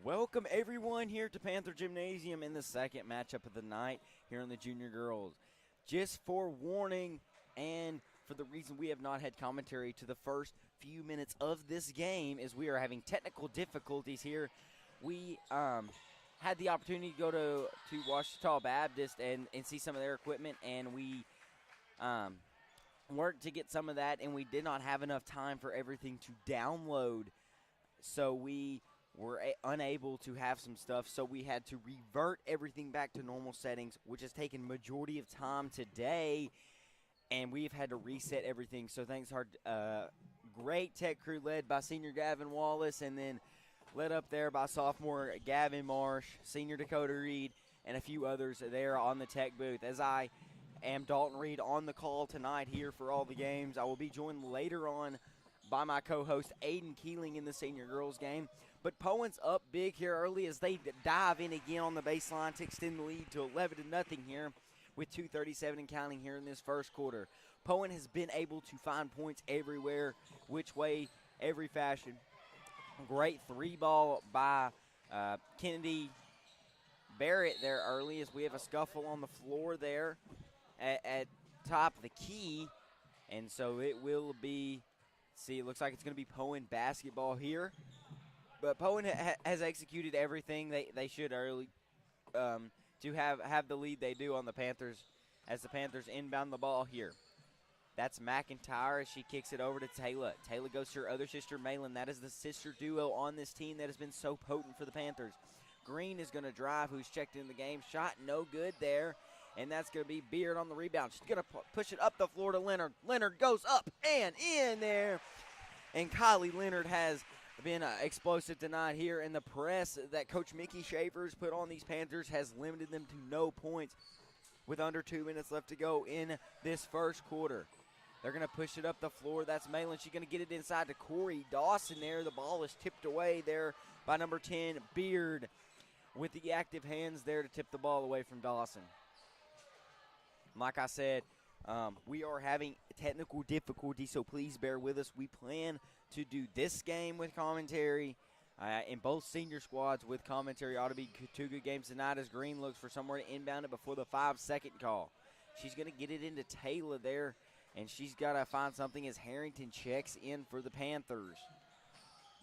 Welcome everyone here to Panther Gymnasium in the second matchup of the night here on the Junior Girls. Just for warning and for the reason we have not had commentary to the first few minutes of this game is we are having technical difficulties here. We had the opportunity to go to Ouachita Baptist and see some of their equipment, and we worked to get some of that, and we did not have enough time for everything to download. So we were unable to have some stuff, so we had to revert everything back to normal settings, which has taken majority of time today, and we've had to reset everything. So thanks to our great tech crew led by senior Gavin Wallace, and then led up there by sophomore Gavin Marsh, senior Dakota Reed, and a few others there on the tech booth. As I am Dalton Reed on the call tonight here for all the games, I will be joined later on by my co-host Aiden Keeling in the senior girls game. But Poyen's up big here early as they dive in again on the baseline to extend the lead to 11-0 here with 2:37 and counting here in this first quarter. Poyen has been able to find points everywhere, which way, every fashion. Great three ball by Kennedy Barrett there early as we have a scuffle on the floor there at top of the key. And so it will be, it looks like it's going to be Poyen basketball here. But Poyen has executed everything they should early to have the lead they do on the Panthers as the Panthers inbound the ball here. That's McIntyre as she kicks it over to Taylor. Taylor goes to her other sister, Malin. That is the sister duo on this team that has been so potent for the Panthers. Green is going to drive, who's checked in the game. Shot no good there, and that's going to be Beard on the rebound. She's going to push it up the floor to Leonard. Leonard goes up and in there, and Kylie Leonard has been explosive tonight here, and the press that Coach Mickey Shavers put on these Panthers has limited them to no points with under 2 minutes left to go in this first quarter. They're going to push it up the floor. That's Malin. She's going to get it inside to Corey Dawson there. The ball is tipped away there by number 10, Beard, with the active hands there to tip the ball away from Dawson. Like I said, we are having technical difficulties, so please bear with us. We plan to do this game with commentary, and both senior squads with commentary. Ought to be two good games tonight as Green looks for somewhere to inbound it before the 5-second call. She's going to get it into Taylor there, and she's got to find something as Harrington checks in for the Panthers.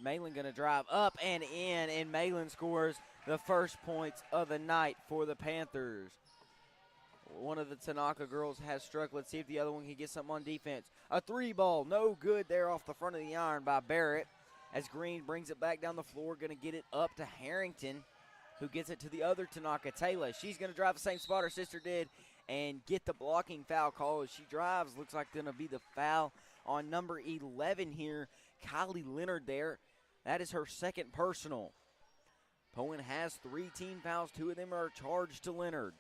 Malin going to drive up and in, and Malin scores the first points of the night for the Panthers. One of the Tanaka girls has struck. Let's see if the other one can get something on defense. A three ball, no good there off the front of the iron by Barrett as Green brings it back down the floor, going to get it up to Harrington, who gets it to the other Tanaka, Taylor. She's going to drive the same spot her sister did and get the blocking foul call as she drives. Looks like going to be the foul on number 11 here, Kylie Leonard there. That is her second personal. Poyen has 3 team fouls. 2 of them are charged to Leonard.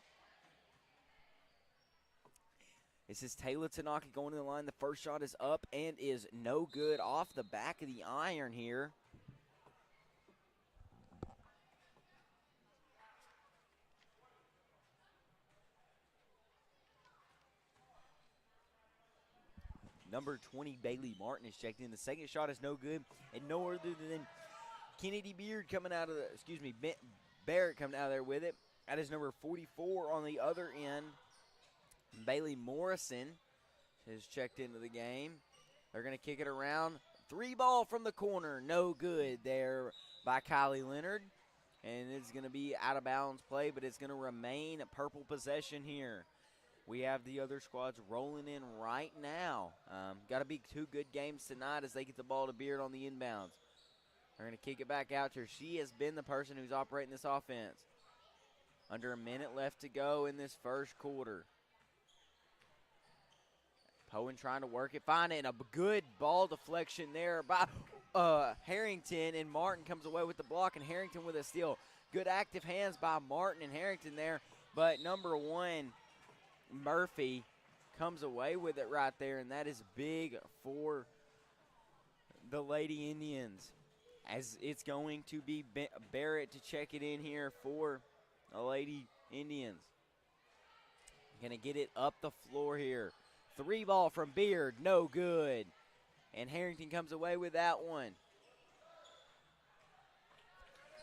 This is Taylor Tanaka going to the line. The first shot is up and is no good off the back of the iron here. Number 20, Bailey Martin is checked in. The second shot is no good, and no other than Kennedy Beard coming out of the, Barrett coming out of there with it. That is number 44 on the other end. Bailey Morrison has checked into the game. They're going to kick it around. 3 ball from the corner. No good there by Kylie Leonard. And it's going to be out of bounds play, but it's going to remain a purple possession here. We have the other squads rolling in right now. Got to be 2 good games tonight as they get the ball to Beard on the inbounds. They're going to kick it back out to her. She has been the person who's operating this offense. Under a minute left to go in this first quarter. Poyen trying to work it, find it, and a good ball deflection there by Harrington, and Martin comes away with the block, and Harrington with a steal. Good active hands by Martin and Harrington there, but number 1, Murphy, comes away with it right there, and that is big for the Lady Indians, as it's going to be Barrett to check it in here for the Lady Indians. Going to get it up the floor here. 3 ball from Beard, no good. And Harrington comes away with that one.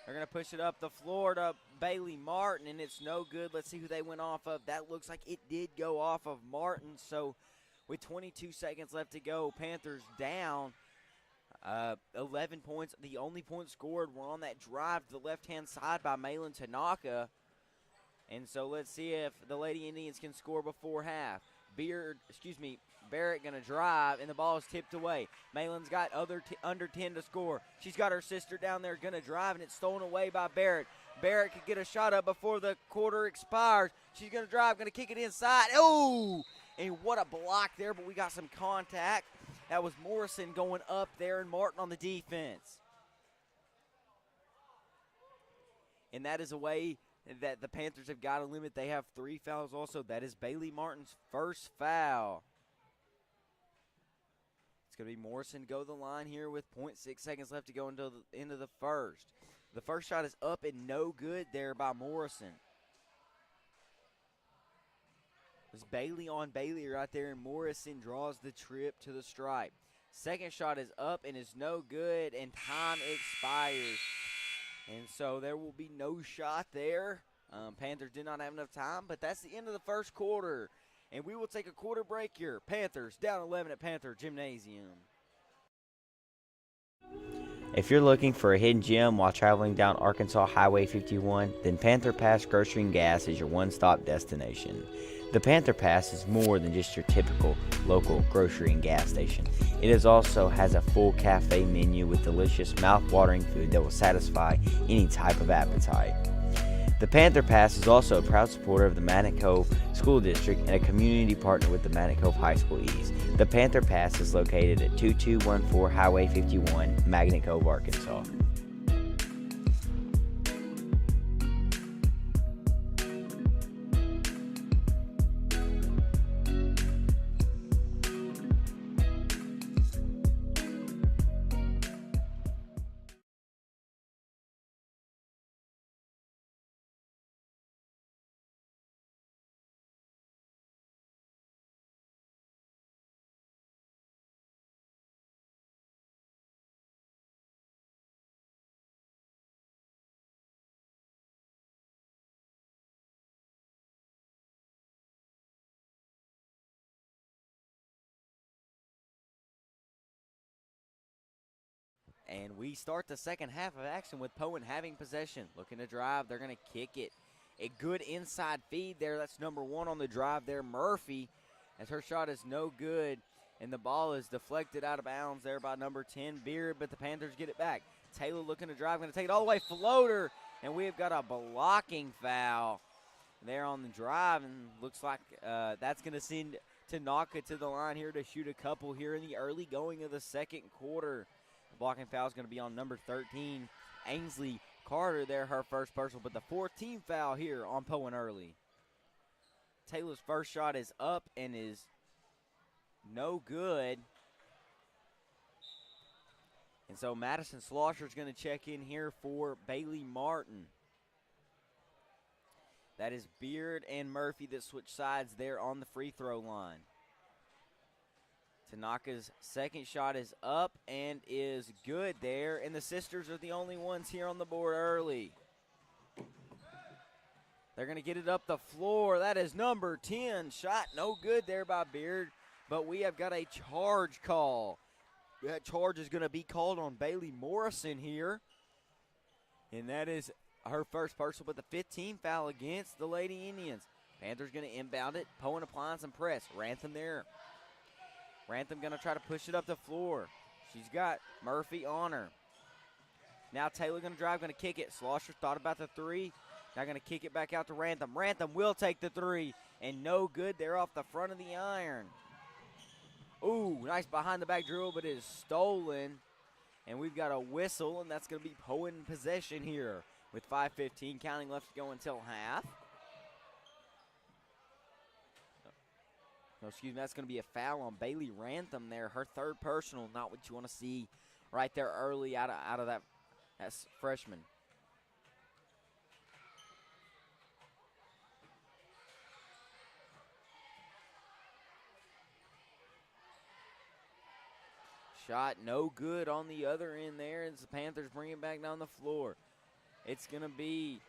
They're going to push it up the floor to Bailey Martin, and it's no good. Let's see who they went off of. That looks like it did go off of Martin. So with 22 seconds left to go, Panthers down 11 points. The only points scored were on that drive to the left-hand side by Malin Tanaka. And so let's see if the Lady Indians can score before half. Barrett going to drive, and the ball is tipped away. Malin's got under 10 to score. She's got her sister down there going to drive, and it's stolen away by Barrett. Barrett could get a shot up before the quarter expires. She's going to drive, going to kick it inside. Oh! And what a block there, but we got some contact. That was Morrison going up there, and Martin on the defense. And that is a way that the Panthers have got to limit. They have 3 fouls also. That is Bailey Martin's first foul. It's going to be Morrison go the line here with 0.6 seconds left to go until the end of the first. The first shot is up and no good there by Morrison. It's Bailey on Bailey right there, and Morrison draws the trip to the stripe. Second shot is up and is no good, and time expires. And so there will be no shot there. Panthers did not have enough time, but that's the end of the first quarter. And we will take a quarter break here. Panthers down 11 at Panther Gymnasium. If you're looking for a hidden gem while traveling down Arkansas Highway 51, then Panther Pass Grocery and Gas is your one-stop destination. The Panther Pass is more than just your typical local grocery and gas station. It also has a full cafe menu with delicious mouth-watering food that will satisfy any type of appetite. The Panther Pass is also a proud supporter of the Magnet Cove School District and a community partner with the Magnet Cove High School East. The Panther Pass is located at 2214 Highway 51, Magnet Cove, Arkansas. And we start the second half of action with Poyen having possession. Looking to drive. They're going to kick it. A good inside feed there. That's number 1 on the drive there, Murphy, as her shot is no good. And the ball is deflected out of bounds there by number 10, Beard, but the Panthers get it back. Taylor looking to drive. Going to take it all the way. Floater. And we have got a blocking foul there on the drive. And looks like that's going to send Tanaka to the line here to shoot a couple here in the early going of the second quarter. Blocking foul is going to be on number 13, Ainsley Carter there, her first personal, but the 14th foul here on Poyen early. Taylor's first shot is up and is no good. And so Madison Slosher is going to check in here for Bailey Martin. That is Beard and Murphy that switch sides there on the free throw line. Tanaka's second shot is up and is good there, and the sisters are the only ones here on the board early. They're going to get it up the floor. That is number 10. Shot no good there by Beard, but we have got a charge call. That charge is going to be called on Bailey Morrison here, and that is her first personal, but the 15th foul against the Lady Indians. Panthers going to inbound it. Poyen applying some press. Rantham there. Rantham going to try to push it up the floor. She's got Murphy on her. Now Taylor going to drive, going to kick it. Slosher thought about the 3. Now going to kick it back out to Rantham. Rantham will take the 3, and no good there off the front of the iron. Ooh, nice behind the back dribble, but it is stolen. And we've got a whistle, and that's going to be Poyen in possession here with 5:15 counting left to go until half. No, excuse me, that's going to be a foul on Bailey Rantham there. Her third personal, not what you want to see right there early out of that freshman. Shot no good on the other end there as the Panthers bring it back down the floor. It's going to be,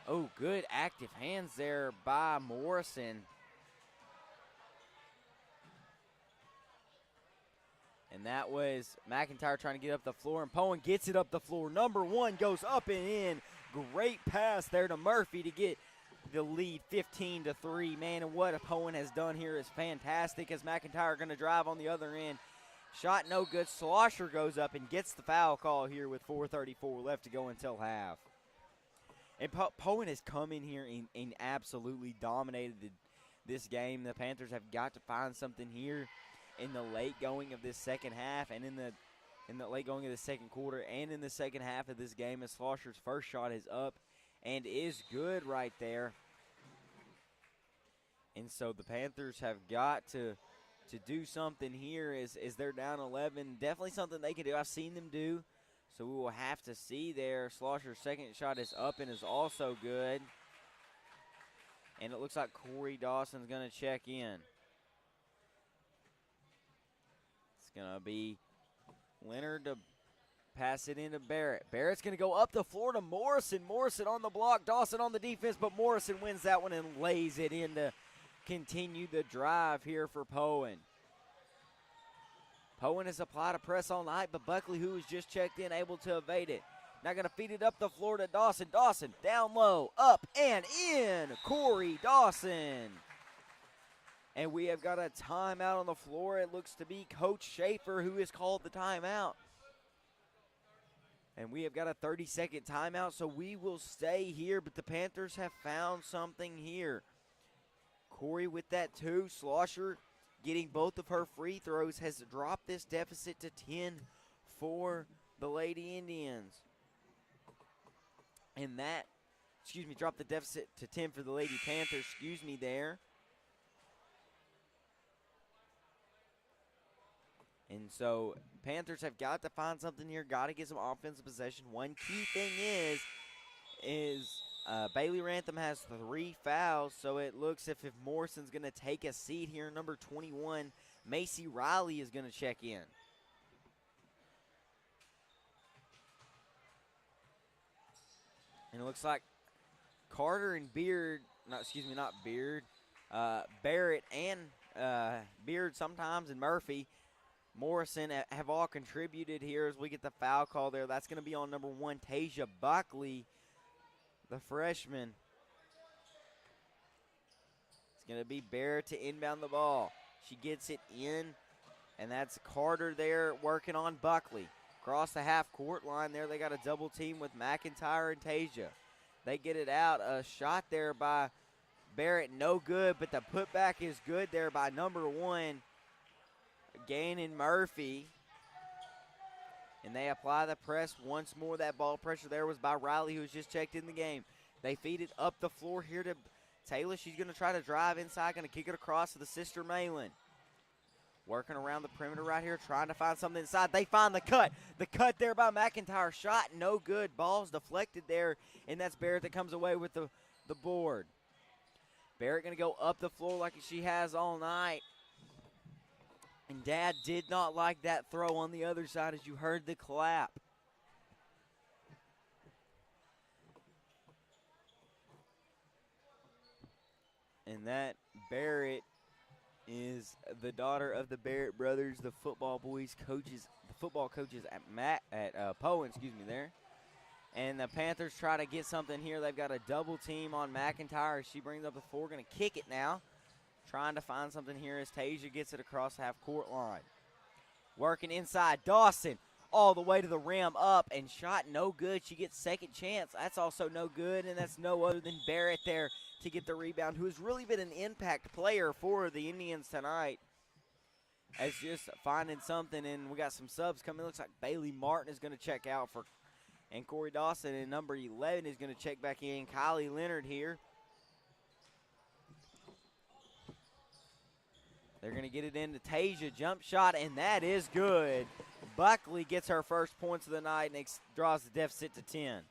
oh, good active hands there by Morrison. And that was McIntyre trying to get up the floor, and Poyen gets it up the floor. Number one goes up and in. Great pass there to Murphy to get the lead 15-3. Man, and what Poyen has done here is fantastic as McIntyre going to drive on the other end. Shot no good. Slosher goes up and gets the foul call here with 4:34 left to go until half. And Poyen has come in here and absolutely dominated this game. The Panthers have got to find something here in the late going of this second half and in the late going of the second quarter and in the second half of this game as Slosher's first shot is up and is good right there. And so the Panthers have got to do something here as they're down 11. Definitely something they can do. I've seen them do. So we will have to see there. Slosher's second shot is up and is also good. And it looks like Corey Dawson's going to check in. It's going to be Leonard to pass it into Barrett. Barrett's going to go up the floor to Morrison. Morrison on the block, Dawson on the defense, but Morrison wins that one and lays it in to continue the drive here for Poyen. Poyen has applied a press all night, but Buckley, who was just checked in, able to evade it. Now going to feed it up the floor to Dawson. Dawson down low, up and in. Corey Dawson. And we have got a timeout on the floor. It looks to be Coach Schaefer who has called the timeout. And we have got a 30-second timeout, so we will stay here, but the Panthers have found something here. Corey with that two. Slosher getting both of her free throws has dropped this deficit to 10 for the Lady Indians. And that, dropped the deficit to 10 for the Lady Panthers, there. And so Panthers have got to find something here, got to get some offensive possession. One key thing is Bailey Rantham has 3 fouls, so it looks if Morrison's going to take a seat here, number 21, Macy Riley is going to check in. And it looks like Carter and Barrett and Beard sometimes and Murphy, Morrison have all contributed here as we get the foul call there. That's going to be on number 1, Tasia Buckley, the freshman. It's going to be Barrett to inbound the ball. She gets it in, and that's Carter there working on Buckley. Across the half-court line there, they got a double team with McIntyre and Tasia. They get it out. A shot there by Barrett, no good, but the putback is good there by number 1, Gannon Murphy. And they apply the press once more. That ball pressure there was by Riley, who was just checked in the game. They feed it up the floor here to Taylor. She's going to try to drive inside, going to kick it across to the sister Malin. Working around the perimeter right here, trying to find something inside. They find the cut. The cut there by McIntyre. Shot no good. Ball's deflected there, and that's Barrett that comes away with the board. Barrett going to go up the floor like she has all night. And Dad did not like that throw on the other side as you heard the clap. And that Barrett is the daughter of the Barrett brothers, the football coaches at Poyen, there. And the Panthers try to get something here. They've got a double team on McIntyre. She brings up the 4, going to kick it now. Trying to find something here as Tasia gets it across the half-court line. Working inside, Dawson all the way to the rim, up, and shot no good. She gets second chance. That's also no good, and that's no other than Barrett there to get the rebound, who has really been an impact player for the Indians tonight. As just finding something, and we got some subs coming. Looks like Bailey Martin is going to check out and Corey Dawson, and number 11 is going to check back in. Kylie Leonard here. They're going to get it into Tasia, jump shot, and that is good. Buckley gets her first points of the night and draws the deficit to 10.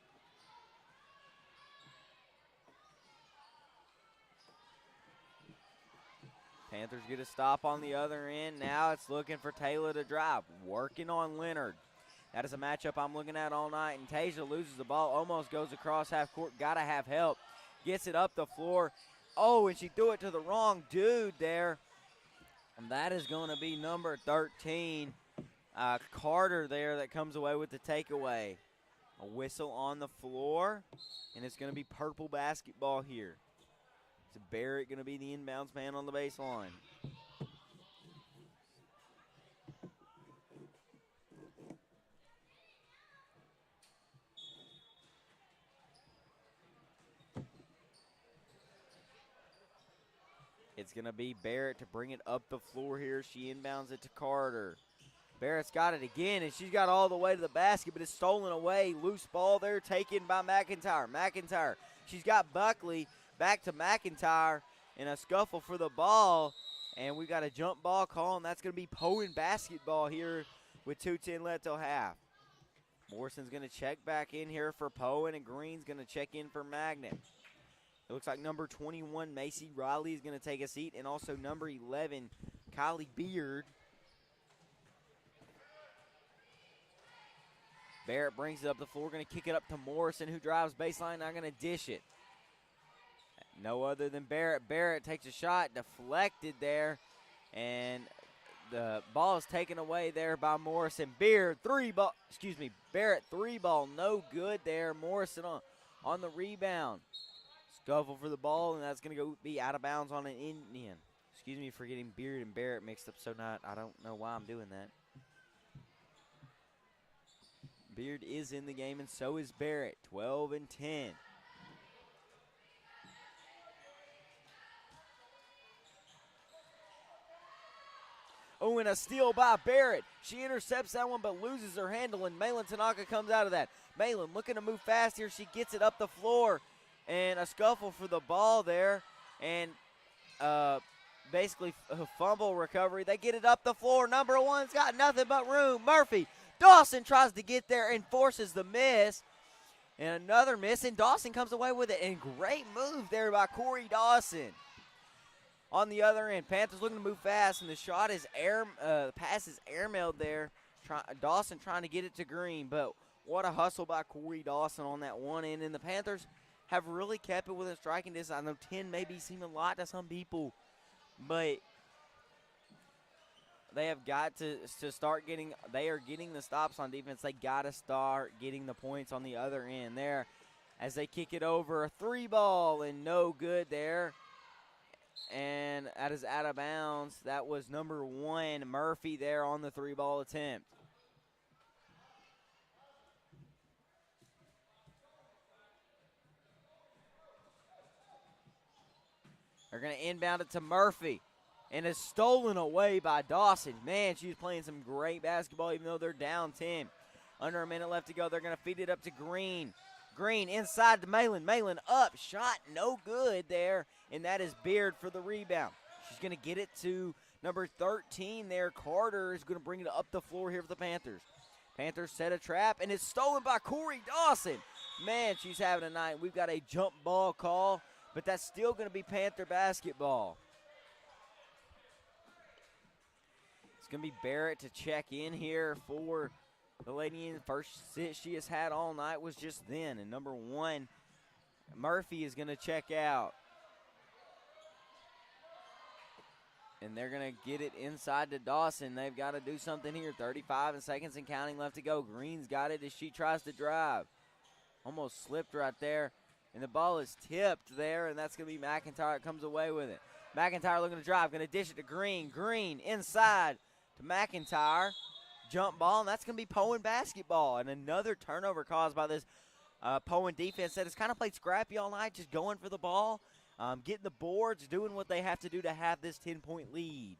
Panthers get a stop on the other end. Now it's looking for Taylor to drive. Working on Leonard. That is a matchup I'm looking at all night, and Tasia loses the ball, almost goes across half court, got to have help. Gets it up the floor. Oh, and she threw it to the wrong dude there. And that is going to be number 13, Carter there, that comes away with the takeaway. A whistle on the floor, and it's going to be purple basketball here. So Barrett going to be the inbounds man on the baseline. It's going to be Barrett to bring it up the floor here. She inbounds it to Carter. Barrett's got it again, and she's got all the way to the basket, but it's stolen away. Loose ball there taken by McIntyre. McIntyre, she's got Buckley back to McIntyre in a scuffle for the ball, and we got a jump ball call, and that's going to be Poyen basketball here with 2:10 left till half. Morrison's going to check back in here for Poyen, and Green's going to check in for Magnet. It looks like number 21, Macy Riley, is going to take a seat, and also number 11, Kylie Beard. Barrett brings it up the floor, going to kick it up to Morrison, who drives baseline, now going to dish it. No other than Barrett. Barrett takes a shot, deflected there, and the ball is taken away there by Morrison. Barrett three ball, no good there. Morrison on the rebound. Scuffle for the ball, and that's going to go be out of bounds on an Indian. Excuse me for getting Beard and Barrett mixed up so I don't know why I'm doing that. Beard is in the game, and so is Barrett. 12 and 10. Oh, and a steal by Barrett. She intercepts that one but loses her handle, and Malin Tanaka comes out of that. Malin looking to move fast here. She gets it up the floor, and a scuffle for the ball there, and basically a fumble recovery. They get it up the floor. Number one's got nothing but room. Murphy. Dawson tries to get there and forces the miss. And another miss, and Dawson comes away with it. And great move there by Corey Dawson. On the other end, Panthers looking to move fast, and the shot is pass is airmailed there. Dawson trying to get it to Green, but what a hustle by Corey Dawson on that one end. And the Panthers have really kept it within striking distance. I know 10 maybe seem a lot to some people, but they have got to start getting – they are getting the stops on defense. They got to start getting the points on the other end there as they kick it over. A three ball and no good there. And that is out of bounds. That was number 1, Murphy, there on the three ball attempt. They're going to inbound it to Murphy. And it's stolen away by Dawson. Man, she's playing some great basketball even though they're down 10. Under a minute left to go. They're going to feed it up to Green. Green inside to Malin. Malin up. Shot no good there. And that is Beard for the rebound. She's going to get it to number 13 there. Carter is going to bring it up the floor here for the Panthers. Panthers set a trap, and it's stolen by Corey Dawson. Man, she's having a night. We've got a jump ball call, but that's still going to be Panther basketball. It's going to be Barrett to check in here for the lady. In the first sit she has had all night was just then. And number 1, Murphy, is going to check out. And they're going to get it inside to Dawson. They've got to do something here. 35 seconds and counting left to go. Green's got it as she tries to drive. Almost slipped right there. And the ball is tipped there, and that's going to be McIntyre that comes away with it. McIntyre looking to drive, going to dish it to Green. Green inside to McIntyre. Jump ball, and that's going to be Poyen basketball. And another turnover caused by this Poyen defense that has kind of played scrappy all night, just going for the ball, getting the boards, doing what they have to do to have this 10-point lead.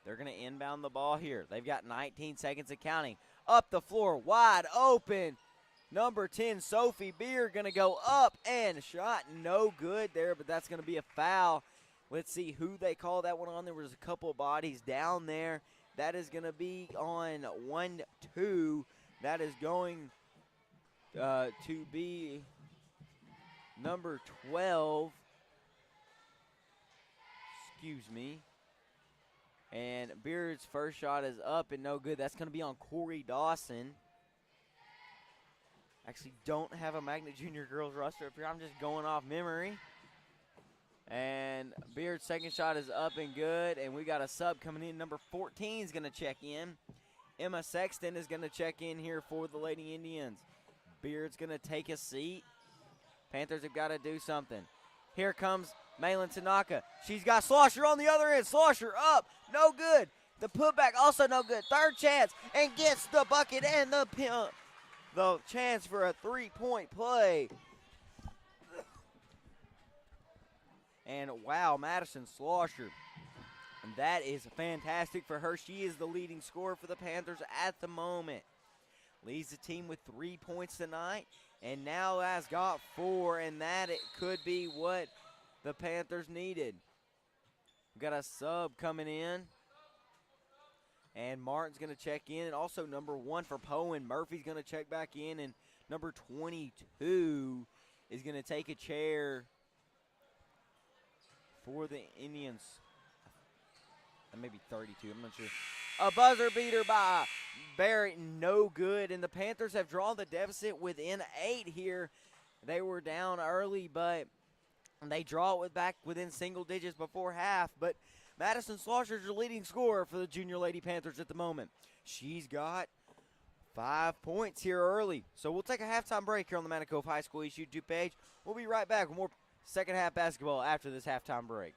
They're going to inbound the ball here. They've got 19 seconds of counting. Up the floor, wide open. Number 10, Sophie Beer, going to go up and shot no good there, but that's going to be a foul. Let's see who they call that one on. There was a couple of bodies down there. That is going to be on 1-2. That is going to be number 12. Excuse me. And Beard's first shot is up and no good. That's going to be on Corey Dawson. Actually, don't have a Magnet Junior girls roster up here. I'm just going off memory. And Beard's second shot is up and good. And we got a sub coming in. Number 14 is going to check in. Emma Sexton is going to check in here for the Lady Indians. Beard's going to take a seat. Panthers have got to do something. Here comes Malin Tanaka. She's got Slosher on the other end. Slosher up. No good. The putback also no good. Third chance and gets the bucket and the chance for a three-point play. And wow, Madison Slosher. And that is fantastic for her. She is the leading scorer for the Panthers at the moment. Leads the team with 3 points tonight. And now has got 4, and that it could be what the Panthers needed. We've got a sub coming in. And Martin's going to check in. And also number 1 for Poyen. Murphy's going to check back in. And number 22 is going to take a chair for the Indians. Maybe 32, I'm not sure. A buzzer beater by Barrett, no good. And the Panthers have drawn the deficit within 8 here. They were down early, but they draw it back within single digits before half. But Madison Slosher is the leading scorer for the Junior Lady Panthers at the moment. She's got 5 points here early. So we'll take a halftime break here on the Mount Cove High School East YouTube page. We'll be right back with more second half basketball after this halftime break.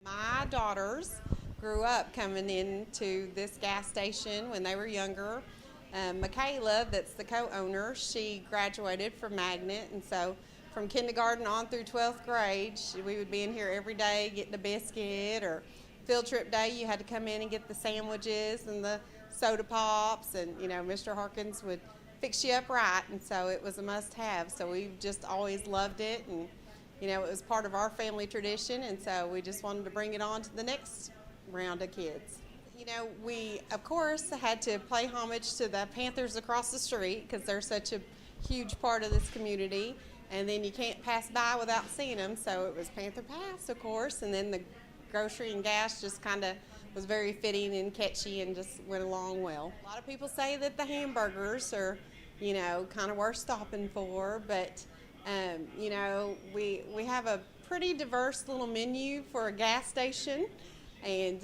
My daughters grew up coming into this gas station when they were younger. Michaela, that's the co-owner, she graduated from Magnet, and so from kindergarten on through 12th grade, we would be in here every day getting a biscuit, or field trip day, you had to come in and get the sandwiches and the soda pops, and Mr. Harkins would fix you up right, and so it was a must-have. So we just always loved it, and it was part of our family tradition, and so we just wanted to bring it on to the next round of kids. We, of course, had to pay homage to the Panthers across the street because they're such a huge part of this community, and then you can't pass by without seeing them, so it was Panther Pass, of course, and then the grocery and gas just kind of was very fitting and catchy and just went along well. A lot of people say that the hamburgers are, kind of worth stopping for, but we have a pretty diverse little menu for a gas station, and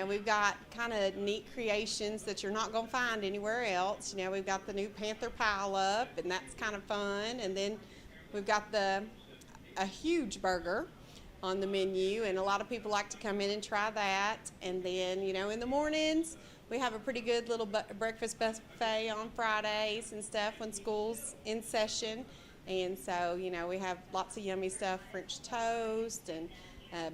we've got kind of neat creations that you're not going to find anywhere else. We've got the new Panther Pile Up, and that's kind of fun, and then we've got a huge burger on the menu, and a lot of people like to come in and try that. And then in the mornings we have a pretty good little breakfast buffet on Fridays and stuff when school's in session. And so, we have lots of yummy stuff, French toast and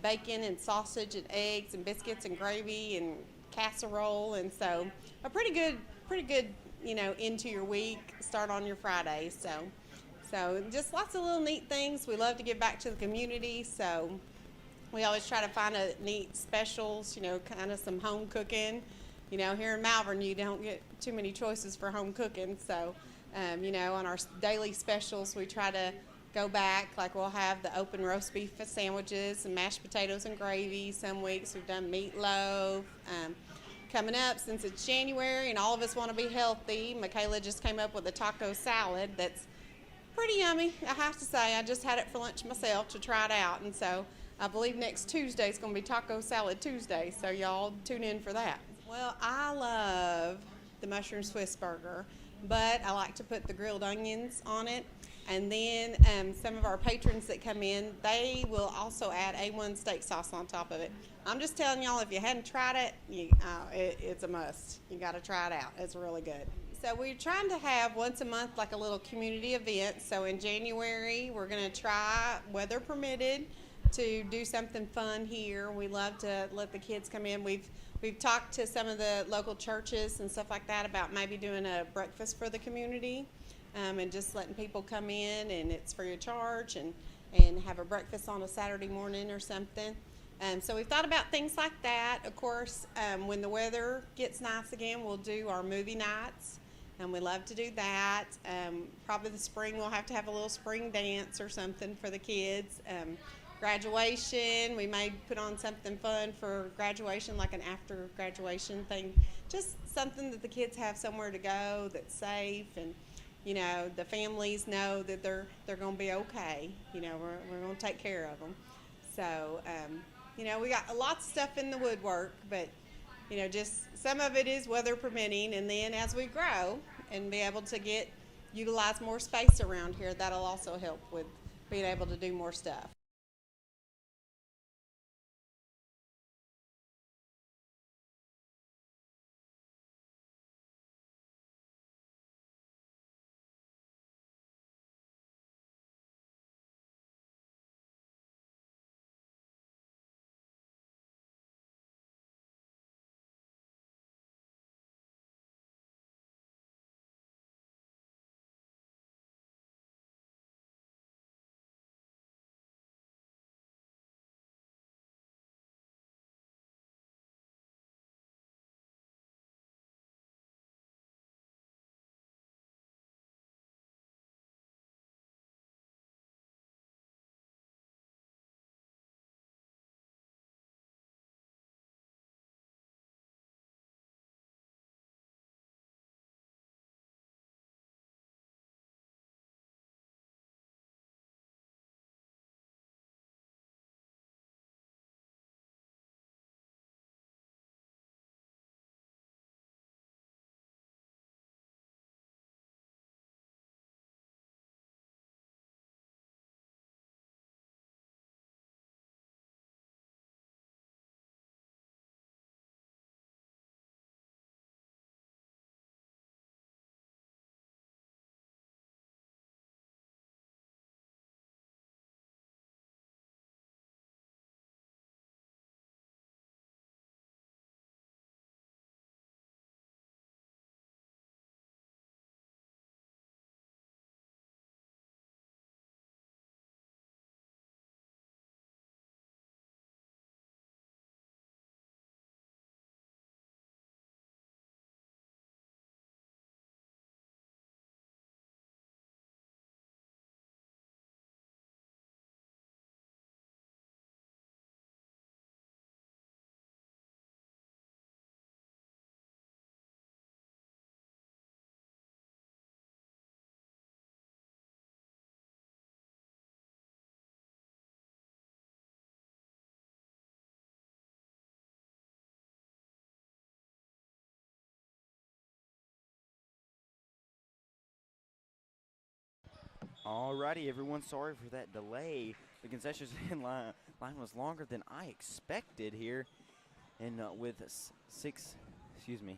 bacon and sausage and eggs and biscuits and gravy and casserole. And so a pretty good, into your week, start on your Friday. So just lots of little neat things. We love to give back to the community. So we always try to find a neat specials, kind of some home cooking. Here in Malvern, you don't get too many choices for home cooking. So on our daily specials, we try to go back. Like we'll have the open roast beef sandwiches and mashed potatoes and gravy. Some weeks we've done meatloaf. Coming up, since it's January and all of us want to be healthy, Michaela just came up with a taco salad that's pretty yummy, I have to say. I just had it for lunch myself to try it out. And so I believe next Tuesday is going to be Taco Salad Tuesday. So y'all tune in for that. Well, I love the mushroom Swiss burger, but I like to put the grilled onions on it. And then some of our patrons that come in, they will also add A1 steak sauce on top of it. I'm just telling y'all, if you hadn't tried it, it's a must. You got to try it out. It's really good. So we're trying to have once a month like a little community event. So in January, we're going to try, weather permitted, to do something fun here. We love to let the kids come in. We've talked to some of the local churches and stuff like that about maybe doing a breakfast for the community. And just letting people come in, and it's free of charge, and have a breakfast on a Saturday morning or something. So we've thought about things like that. Of course, when the weather gets nice again, we'll do our movie nights, and we love to do that. Probably the spring we'll have to have a little spring dance or something for the kids. Graduation, we may put on something fun for graduation, like an after graduation thing. Just something that the kids have somewhere to go that's safe, and the families know that they're going to be okay. We're going to take care of them. So, we got lots of stuff in the woodwork, but, just some of it is weather permitting. And then as we grow and be able to utilize more space around here, that'll also help with being able to do more stuff. Alrighty, everyone. Sorry for that delay. The concession line was longer than I expected here, and with excuse me,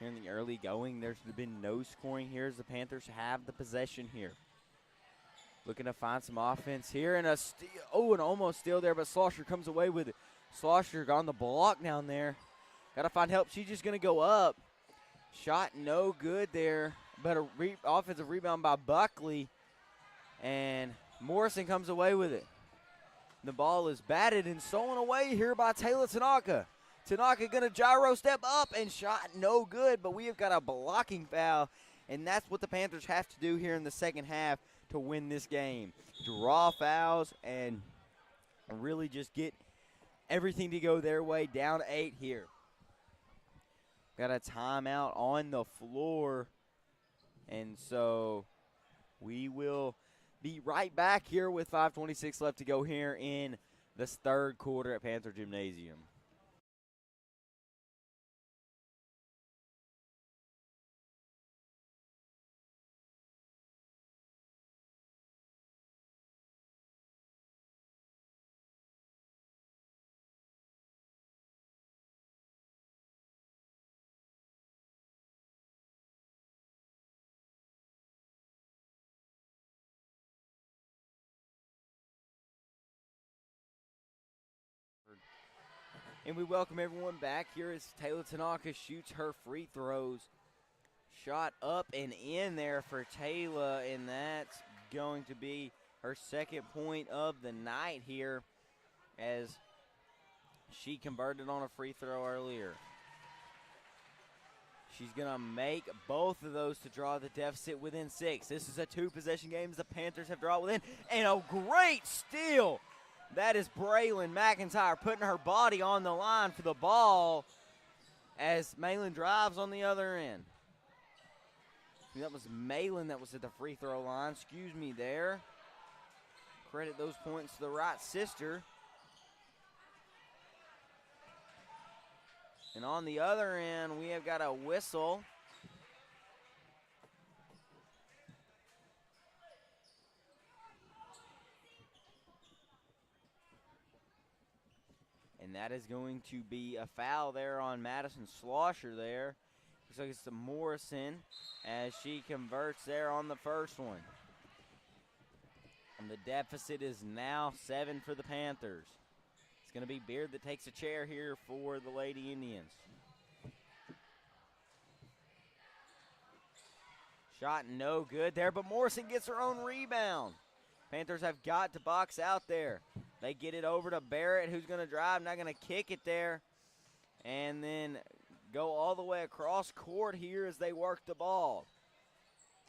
here in the early going, there's been no scoring here as the Panthers have the possession here. Looking to find some offense here, and a steal. Oh, an almost steal there, but Slosher comes away with it. Slosher on the block down there. Got to find help. She's just going to go up. Shot no good there, but a offensive rebound by Buckley, and Morrison comes away with it. The ball is batted and stolen away here by Taylor Tanaka. Tanaka going to gyro step up, and shot no good, but we have got a blocking foul, and that's what the Panthers have to do here in the second half to win this game. Draw fouls and really just get everything to go their way. Down 8 here. Got a timeout on the floor, and so we will be right back here with 5:26 left to go here in this third quarter at Panther Gymnasium. And we welcome everyone back here as Taylor Tanaka shoots her free throws. Shot up and in there for Taylor, and that's going to be her second point of the night here as she converted on a free throw earlier. She's going to make both of those to draw the deficit within 6. This is a two-possession game as the Panthers have drawn within, and a great steal. That is Braylon McIntyre putting her body on the line for the ball as Malin drives on the other end. That was Malin that was at the free throw line. Excuse me there. Credit those points to the right sister. And on the other end, we have got a whistle. And that is going to be a foul there on Madison Schlosser there. Looks like it's to Morrison as she converts there on the first one. And the deficit is now 7 for the Panthers. It's going to be Beard that takes a chair here for the Lady Indians. Shot no good there, but Morrison gets her own rebound. Panthers have got to box out there. They get it over to Barrett, who's going to drive, not going to kick it there. And then go all the way across court here as they work the ball.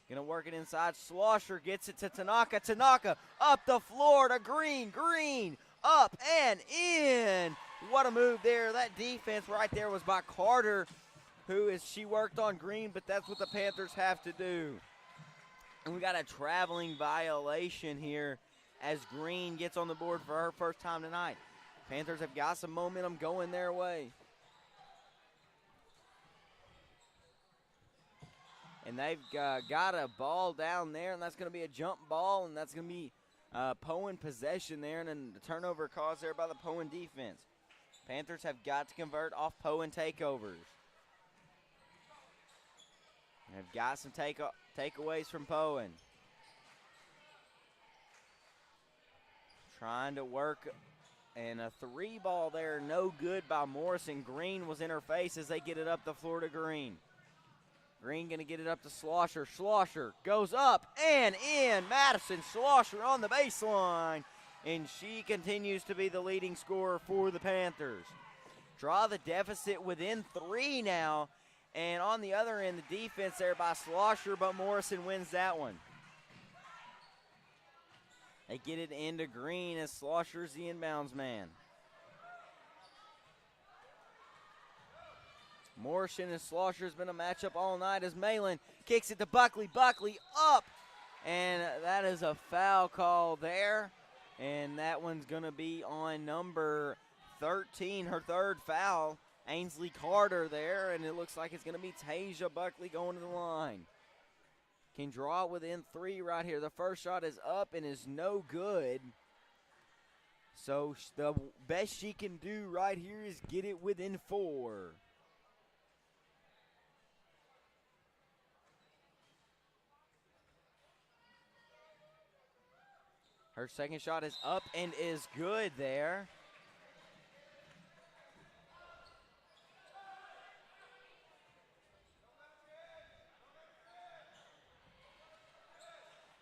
Going to work it inside. Schlosser gets it to Tanaka. Tanaka up the floor to Green. Green up and in. What a move there. That defense right there was by Carter, she worked on Green, but that's what the Panthers have to do. And we got a traveling violation here as Green gets on the board for her first time tonight. Panthers have got some momentum going their way. And they've got a ball down there, and that's going to be a jump ball, and that's going to be Poyen possession there, and then the turnover caused there by the Poyen defense. Panthers have got to convert off Poyen takeovers. They've got some takeaways from Poyen. Trying to work, and a three ball there, no good by Morrison. Green was in her face as they get it up the floor to Green. Green going to get it up to Schlosser. Schlosser goes up and in. Madison Schlosser on the baseline, and she continues to be the leading scorer for the Panthers. Draw the deficit within 3 now, and on the other end, the defense there by Schlosser, but Morrison wins that one. They get it into Green as Schlosser's the inbounds man. Morrison and Schlosser has been a matchup all night as Malin kicks it to Buckley. Buckley up, and that is a foul call there. And that one's going to be on number 13, her third foul. Ainsley Carter there, and it looks like it's going to be Tasia Buckley going to the line. Can draw it within 3 right here. The first shot is up and is no good. So the best she can do right here is get it within 4. Her second shot is up and is good there.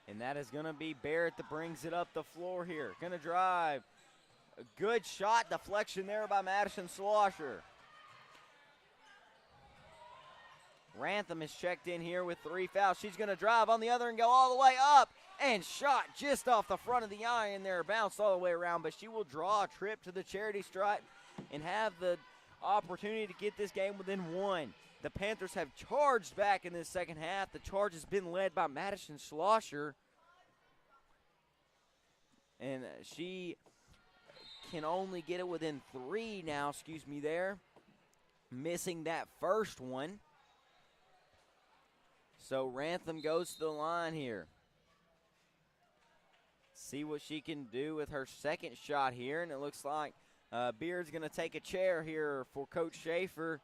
And that is going to be Barrett that brings it up the floor here. Going to drive. A good shot deflection there by Madison Schlosser. Rantham is checked in here with 3 fouls. She's going to drive on the other and go all the way up. And shot just off the front of the iron there. Bounced all the way around, but she will draw a trip to the charity stripe and have the opportunity to get this game within 1. The Panthers have charged back in this second half. The charge has been led by Madison Schlosser. And she can only get it within 3 now, there. Missing that first one. So Rantham goes to the line here. See what she can do with her second shot here. And it looks like Beard's going to take a chair here for Coach Schaefer.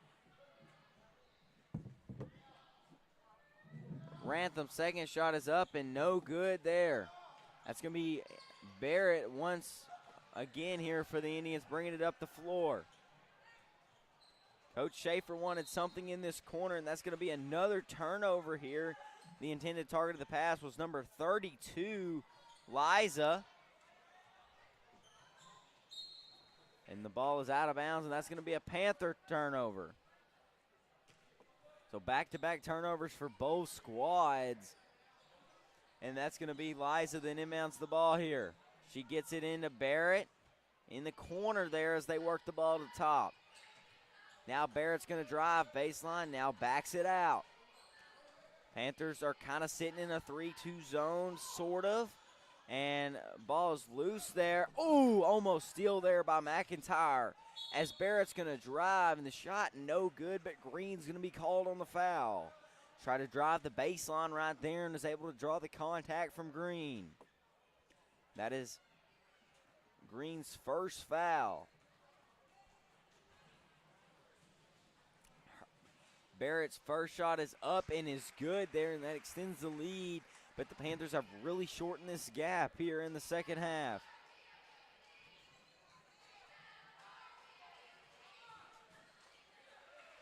Rantham's second shot is up and no good there. That's going to be Barrett once again here for the Indians, bringing it up the floor. Coach Schaefer wanted something in this corner, and that's going to be another turnover here. The intended target of the pass was number 32, Liza. And the ball is out of bounds, and that's going to be a Panther turnover. So back-to-back turnovers for both squads. And that's going to be Liza that inbounds the ball here. She gets it into Barrett in the corner there as they work the ball to the top. Now Barrett's going to drive baseline, now backs it out. Panthers are kind of sitting in a 3-2 zone, sort of. And ball is loose there. Ooh, almost steal there by McIntyre. As Barrett's going to drive, and the shot no good, but Green's going to be called on the foul. Try to drive the baseline right there and is able to draw the contact from Green. That is Green's first foul. Barrett's first shot is up and is good there, and that extends the lead. But the Panthers have really shortened this gap here in the second half.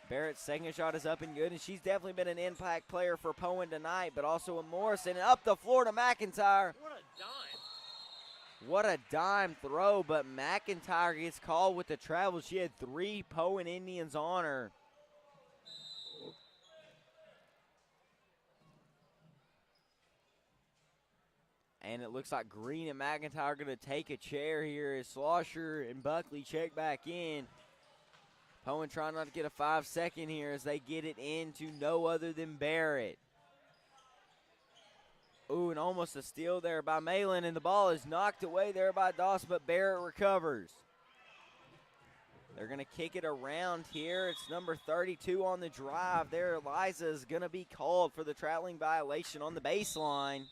Barrett's second shot is up and good, and she's definitely been an impact player for Poyen tonight, but also a Morrison. And up the floor to McIntyre. What a dime. What a dime throw, but McIntyre gets called with the travel. She had 3 Poyen Indians on her. And it looks like Green and McIntyre are going to take a chair here as Slosher and Buckley check back in. Poyen trying not to get a 5-second here as they get it into no other than Barrett. Ooh, and almost a steal there by Malin, and the ball is knocked away there by Dawson, but Barrett recovers. They're going to kick it around here. It's number 32 on the drive there. Eliza is going to be called for the traveling violation on the baseline.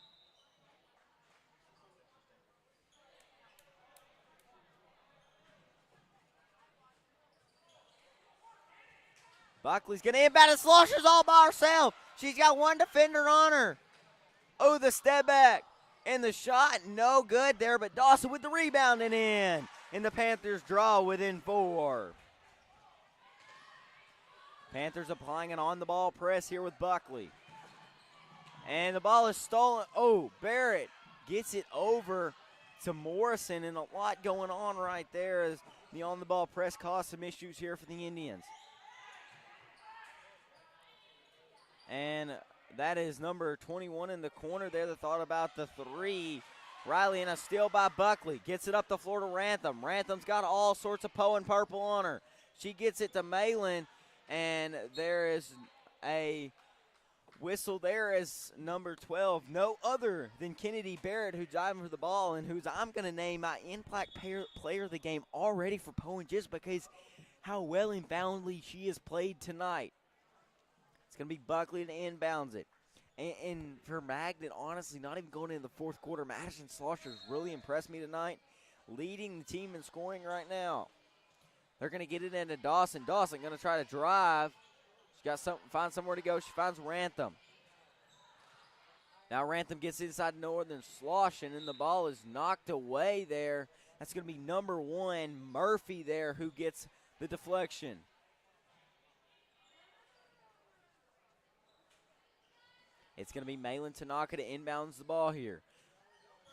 Buckley's going to inbound, and Slosher's all by herself. She's got one defender on her. Oh, the step back. And the shot, no good there, but Dawson with the rebound and in. And the Panthers draw within 4. Panthers applying an on-the-ball press here with Buckley. And the ball is stolen. Oh, Barrett gets it over to Morrison, and a lot going on right there as the on-the-ball press caused some issues here for the Indians. And that is number 21 in the corner there that thought about the 3. Riley, and a steal by Buckley. Gets it up the floor to Rantham. Rantham's got all sorts of Poyen purple on her. She gets it to Malin, and there is a whistle there as number 12, no other than Kennedy Barrett, who's diving for the ball and who's I'm going to name my impact player of the game already for Poyen just because how well inboundly she has played tonight. It's going to be Buckley that inbounds it. And for Magnet, honestly, not even going into the fourth quarter, Madison Slosher's really impressed me tonight, leading the team in scoring right now. They're going to get it into Dawson. Dawson going to try to drive. She got find somewhere to go. She finds Rantham. Now Rantham gets inside Northern Sloshin, and the ball is knocked away there. That's going to be number 1, Murphy there, who gets the deflection. It's going to be Malin Tanaka to inbounds the ball here.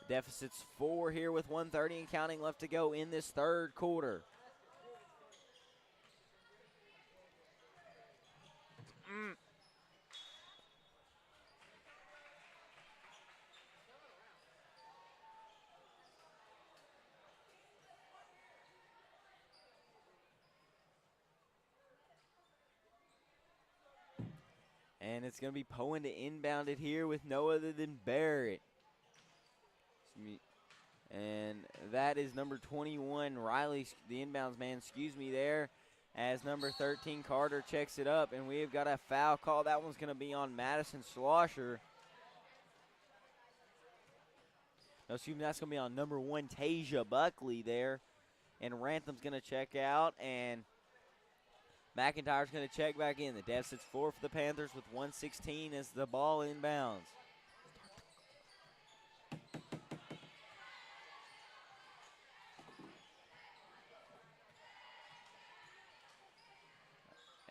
The deficit's 4 here with 1:30 and counting left to go in this third quarter. And it's going to be Poyen to inbound it here with no other than Barrett. And that is number 21, Riley, the inbounds man, there, as number 13, Carter, checks it up. And we have got a foul call. That one's going to be on Madison Slosher. No, excuse me, that's going to be on number 1, Tasia Buckley there. And Rantham's going to check out, and McIntyre's going to check back in. The deficit's 4 for the Panthers with 1:16 as the ball inbounds.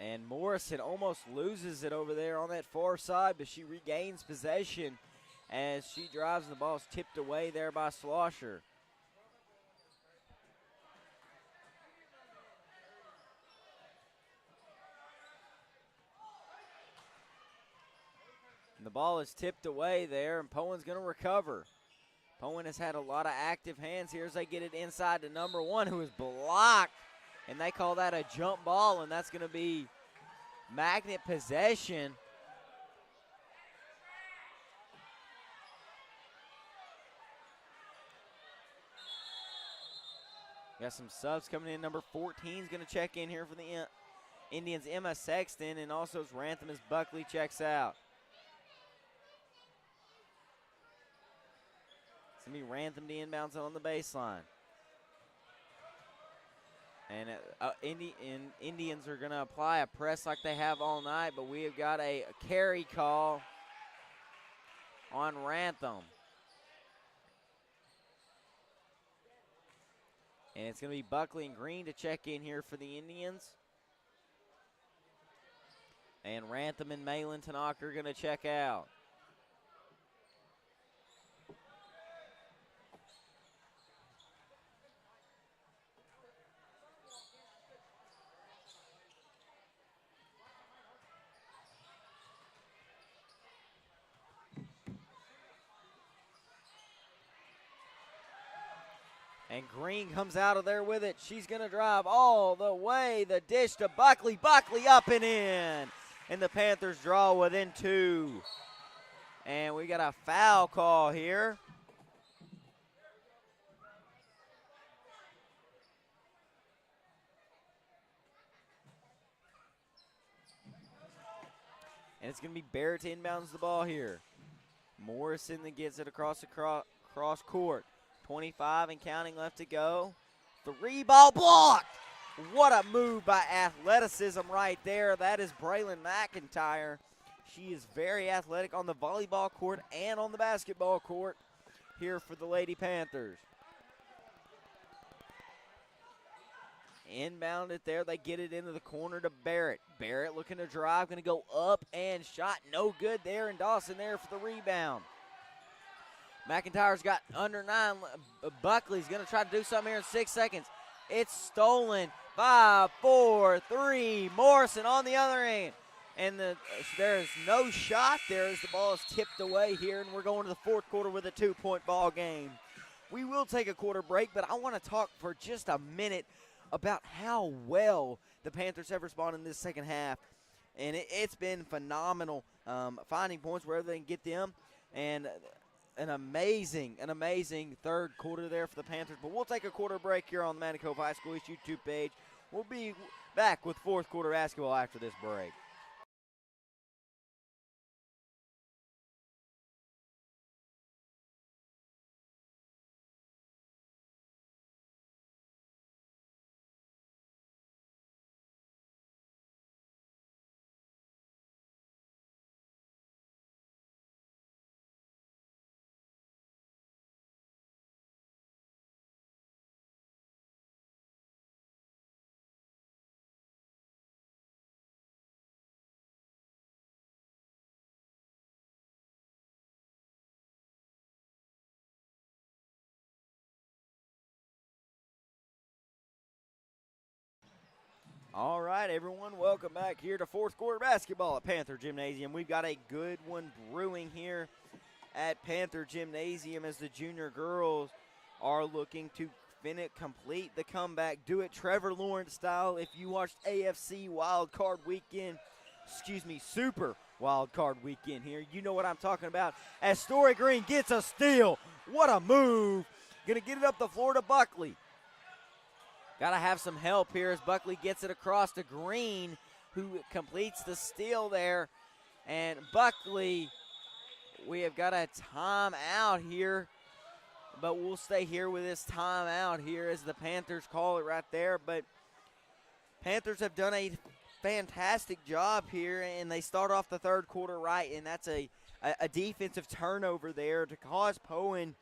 And Morrison almost loses it over there on that far side, but she regains possession as she drives, and the ball's tipped away there by Slosher. And the ball is tipped away there, and Poyen's going to recover. Poyen has had a lot of active hands here as they get it inside to number 1, who is blocked. And they call that a jump ball, and that's going to be Magnet possession. Got some subs coming in. Number 14 is going to check in here for the Indians, Emma Sexton, and also as Rantham as Buckley checks out. It's going to be Rantham to inbounds on the baseline. And Indians are going to apply a press like they have all night, but we have got a carry call on Rantham. And it's going to be Buckley and Green to check in here for the Indians. And Rantham and Malin Tanaka are going to check out. And Green comes out of there with it. She's going to drive all the way. The dish to Buckley. Buckley up and in. And the Panthers draw within 2. And we got a foul call here. And it's going to be Barrett to inbounds the ball here. Morrison that gets it across court. 25 and counting left to go. 3 ball blocked. What a move by athleticism right there. That is Braylon McIntyre. She is very athletic on the volleyball court and on the basketball court here for the Lady Panthers. Inbound it there. They get it into the corner to Barrett. Barrett looking to drive. Going to go up and shot. No good there. And Dawson there for the rebound. McIntyre's got under 9. Buckley's going to try to do something here in 6 seconds. It's stolen. 5, 4, 3. Morrison on the other end. And there is no shot there as the ball is tipped away here, and we're going to the fourth quarter with a 2-point ball game. We will take a quarter break, but I want to talk for just a minute about how well the Panthers have responded in this second half. And it's been phenomenal finding points wherever they can get them. And an amazing third quarter there for the Panthers. But we'll take a quarter break here on the Manning Cove High School East YouTube page. We'll be back with fourth quarter basketball after this break. All right, everyone, welcome back here to fourth quarter basketball at Panther Gymnasium. We've got a good one brewing here at Panther Gymnasium as the junior girls are looking to complete the comeback. Do it Trevor Lawrence style. If you watched AFC Wild Card Weekend, Super Wild Card Weekend here, you know what I'm talking about. As Story Green gets a steal. What a move. Going to get it up the floor to Buckley. Got to have some help here as Buckley gets it across to Green, who completes the steal there. And Buckley, we have got a timeout here, but we'll stay here with this timeout here as the Panthers call it right there. But Panthers have done a fantastic job here, and they start off the third quarter right, and that's a defensive turnover there to cause Poyen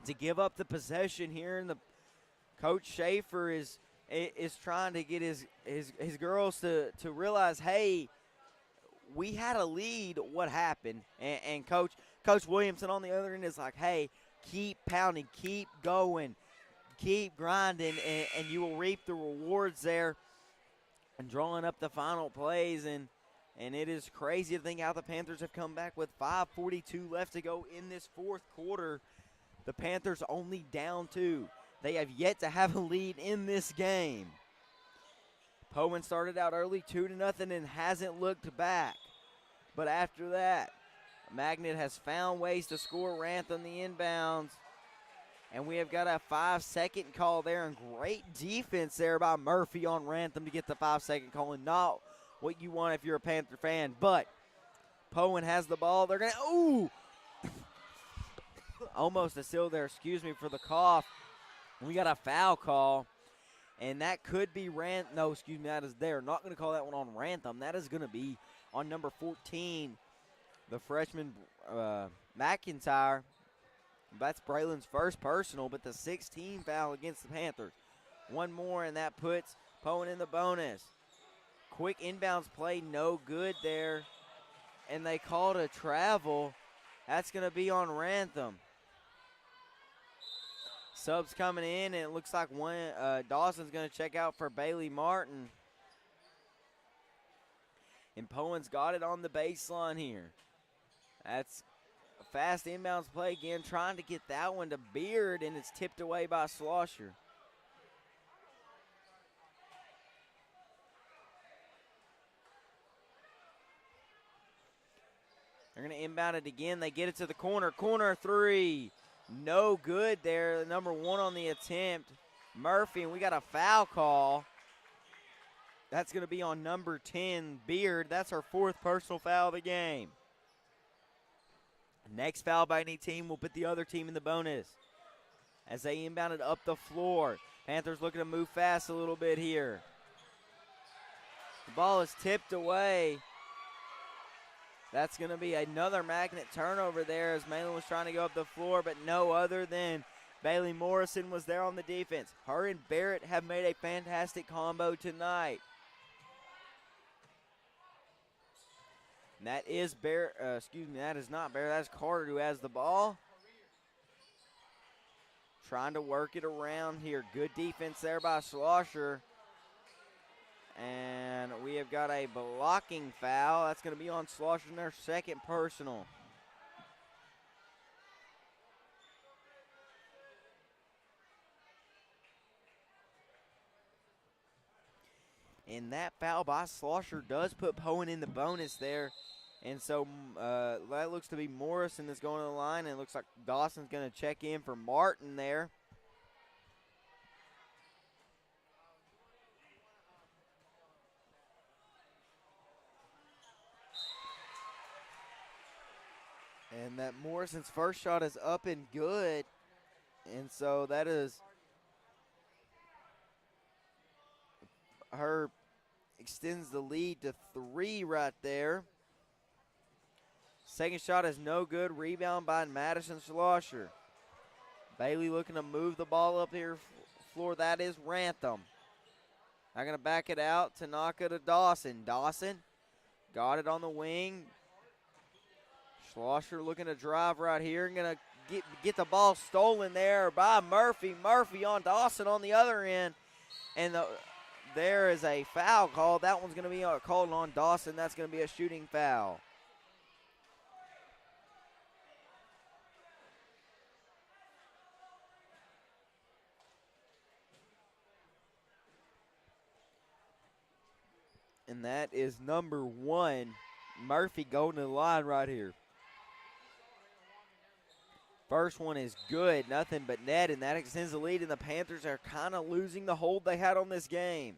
to give up the possession here, and Coach Schaefer is is trying to get his girls to realize, hey, we had a lead. What happened? And Coach Williamson on the other end is like, hey, keep pounding, keep going, keep grinding, and you will reap the rewards there. And drawing up the final plays, and it is crazy to think how the Panthers have come back with 5:42 left to go in this fourth quarter. The Panthers only down 2. They have yet to have a lead in this game. Poyen started out early 2-0 and hasn't looked back. But after that, Magnet has found ways to score. Rantham the inbounds. And we have got a 5-second call there, and great defense there by Murphy on Rantham to get the 5-second call, and not what you want if you're a Panther fan. But Poyen has the ball. They're going to, ooh! Almost a seal there, excuse me for the cough. We got a foul call, and that could be no, excuse me, that is there. Not going to call that one on Rantham. That is going to be on number 14, the freshman McIntyre. That's Braylon's first personal, but the 16 foul against the Panthers. One more, and that puts Poyen in the bonus. Quick inbounds play, no good there. And they called a travel. That's going to be on Rantham. Subs coming in, and it looks like Dawson's going to check out for Bailey Martin. And Poyen's got it on the baseline here. That's a fast inbounds play again, trying to get that one to Beard, and it's tipped away by Schlosser. They're going to inbound it again. They get it to the corner. Corner three. No good there. Number 1 on the attempt, Murphy, and we got a foul call. That's going to be on number 10, Beard. That's our 4th personal foul of the game. Next foul by any team will put the other team in the bonus as they inbound it up the floor. Panthers looking to move fast a little bit here. The ball is tipped away. That's going to be another Magnet turnover there as Malin was trying to go up the floor, but no other than Bailey Morrison was there on the defense. Her and Barrett have made a fantastic combo tonight. And that is Barrett, that is not Barrett, that's Carter who has the ball. Trying to work it around here. Good defense there by Schlosser. And we have got a blocking foul. That's going to be on Schlosser in their 2nd personal. And that foul by Schlosser does put Poyen in the bonus there. And so that looks to be Morrison that's going to the line. And it looks like Dawson's going to check in for Martin there. And that Morrison's first shot is up and good. And so that is her extends the lead to 3 right there. Second shot is no good. Rebound by Madison Schlosser. Bailey looking to move the ball up here floor. That is Rantham. Not going to back it out. Tanaka to Dawson. Dawson got it on the wing. Schlosser looking to drive right here and going to get the ball stolen there by Murphy. Murphy on Dawson on the other end. And there is a foul called. That one's going to be called on Dawson. That's going to be a shooting foul. And that is number 1, Murphy, going to the line right here. First one is good, nothing but net, and that extends the lead, and the Panthers are kind of losing the hold they had on this game.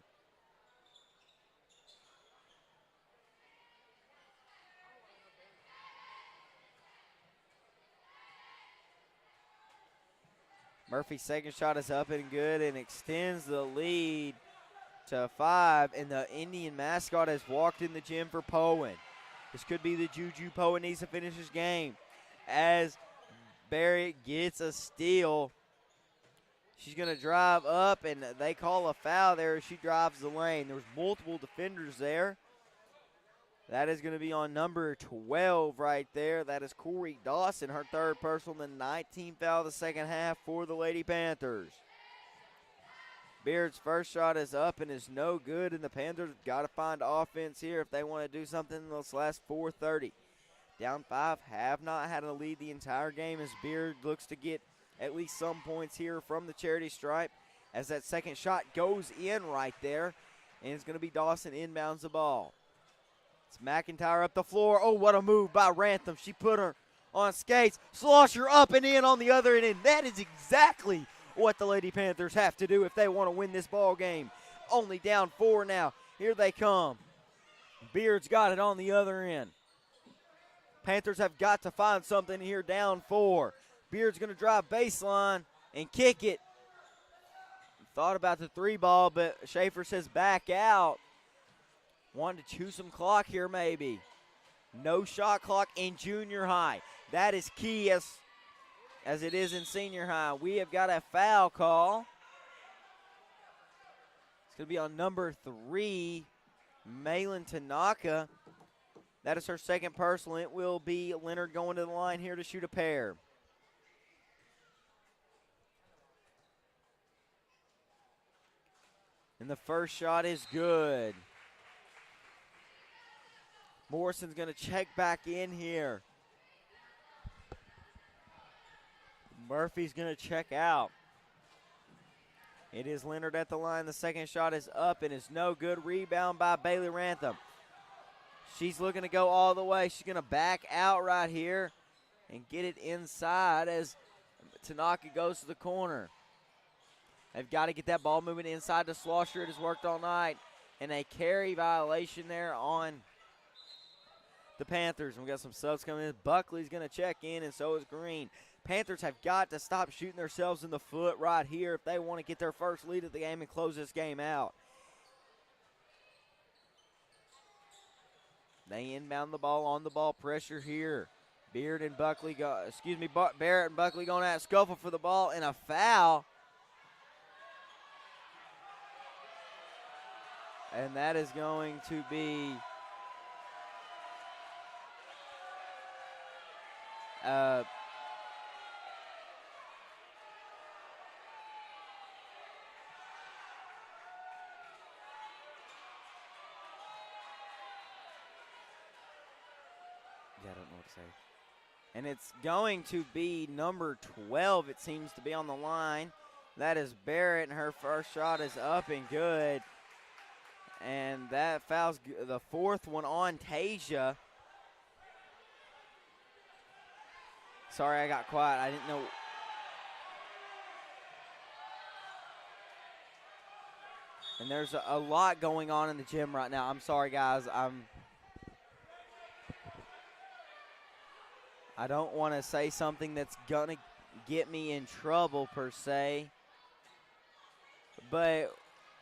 Murphy's second shot is up and good and extends the lead to 5, and the Indian mascot has walked in the gym for Poyen. This could be the juju Poyen needs to finish his game as Barrett gets a steal. She's going to drive up, and they call a foul there as she drives the lane. There's multiple defenders there. That is going to be on number 12 right there. That is Corey Dawson, her third personal, the 19th foul of the second half for the Lady Panthers. Beard's first shot is up and is no good, and the Panthers got to find offense here if they want to do something in this last 4:30. Down 5, have not had a lead the entire game as Beard looks to get at least some points here from the charity stripe as that second shot goes in right there, and it's going to be Dawson inbounds the ball. It's McIntyre up the floor. Oh, what a move by Rantham. She put her on skates. Slosher up and in on the other end, and that is exactly what the Lady Panthers have to do if they want to win this ball game. Only down 4 now. Here they come. Beard's got it on the other end. Panthers have got to find something here, down 4. Beard's going to drive baseline and kick it. Thought about the 3 ball, but Schaefer says back out. Wanted to chew some clock here maybe. No shot clock in junior high. That is key as it is in senior high. We have got a foul call. It's going to be on number 3, Malin Tanaka. That is her second personal. It will be Leonard going to the line here to shoot a pair. And the first shot is good. Morrison's going to check back in here. Murphy's going to check out. It is Leonard at the line. The second shot is up and is no good. Rebound by Bailey Rantham. She's looking to go all the way. She's going to back out right here and get it inside as Tanaka goes to the corner. They've got to get that ball moving inside to Slosher. It has worked all night. And a carry violation there on the Panthers. We got some subs coming in. Buckley's going to check in, and so is Green. Panthers have got to stop shooting themselves in the foot right here if they want to get their first lead of the game and close this game out. They inbound the ball, on the ball pressure here. Barrett and Buckley going at scuffle for the ball, and a foul. And that is going to be I don't know what to say. And it's going to be number 12, it seems to be on the line. That is Barrett, and her first shot is up and good. And that foul's the fourth one on Tasia. Sorry, I got quiet. I didn't know. And there's a lot going on in the gym right now. I'm sorry, guys. I don't want to say something that's going to get me in trouble per se. But,